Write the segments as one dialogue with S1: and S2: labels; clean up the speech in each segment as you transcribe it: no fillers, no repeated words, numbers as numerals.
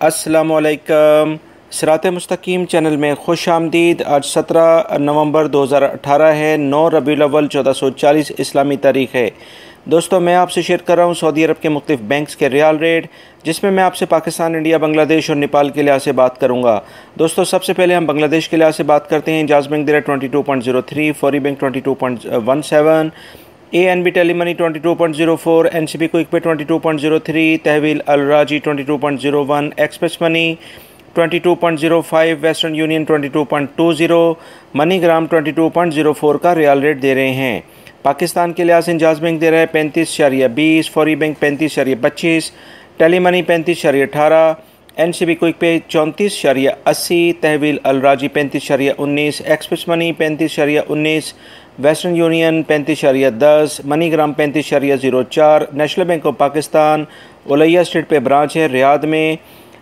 S1: अस्सलामुअलैकुम। सिरात मुस्तकीम चैनल में खुश आमदीद। आज 17 नवंबर 2018 है। 9 रबीउल अव्वल 1440 इस्लामी तारीख़ है। दोस्तों, मैं आपसे शेयर कर रहा हूँ सऊदी अरब के मुख्तलिफ बैंक्स के रियाल रेट, जिसमें मैं आपसे पाकिस्तान, इंडिया, बांग्लादेश और नेपाल के लिहाज से बात करूँगा। दोस्तों, सबसे पहले हम बांग्लादेश के लिहाज से बात करते हैं। इंजाज बैंक दे रहा है 22.03, फौरी bank 22.17, ANB Telemoney 22.04, NCB quick पे 22.03, तहवील अल राजी 22.01, express money 22.05, western union 22.20, MoneyGram 22.04 का रियाल रेट दे रहे हैं। पाकिस्तान के लिहाज से इंजाज बैंक दे रहा है 35.20, फौरी बैंक 35.25, टेलीमनी 35.18, NCB क्विक पे 34.80, तहवील Al Rajhi 35.19, Express Money 35.19, Western Union 35.10, MoneyGram 35.04, National Bank of Pakistan Olaya Street पे ब्रांच है रियाद में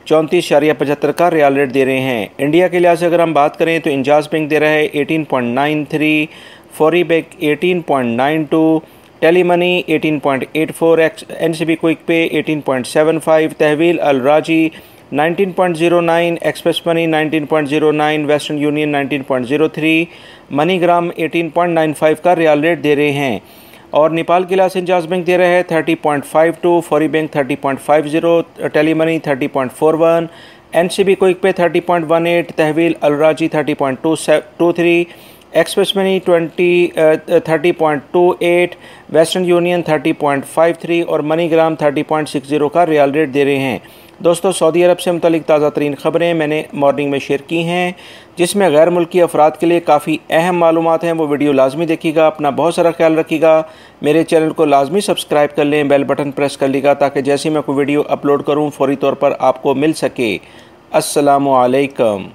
S1: 34.75 का रियाल रेट दे रहे हैं। इंडिया के लिहाज से अगर हम बात करें तो इंजाज बैंक दे रहा है 18.93, फौरी बैंक 18.92, टेलीमनी 18.84, NCB क्विक पे 18.75, तहवील अल राजी 19.09, express money 19.09, western union 19.03, MoneyGram 18.95 का रियाल रेट दे रहे हैं। और नेपाल के लिहाज से इंजाज बैंक दे रहा है 30.52, फौरी बैंक 30.50, टेलीमनी 30.41, NCB क्विक पे 30.18, तहवील अल राजी 30.23, एक्सप्रेस मनी 30.28, वेस्टर्न यूनियन 30.53 और मनीग्राम 30.60 का रियाल रेट दे रहे हैं। दोस्तों, सऊदी अरब से मुतालिक ताज़ा तरीन खबरें मैंने मॉर्निंग में शेयर की हैं, जिसमें गैर मुल्की अफराद के लिए काफ़ी अहम मालूमात हैं। वो वीडियो लाजमी देखिएगा। अपना बहुत सारा ख्याल रखिएगा। मेरे चैनल को लाजमी सब्सक्राइब कर लें, बेल बटन प्रेस कर लीजिएगा, ताकि जैसे मैं कोई वीडियो अपलोड करूँ फ़ौरी तौर पर आपको मिल सके। अस्सलामु अलैकुम।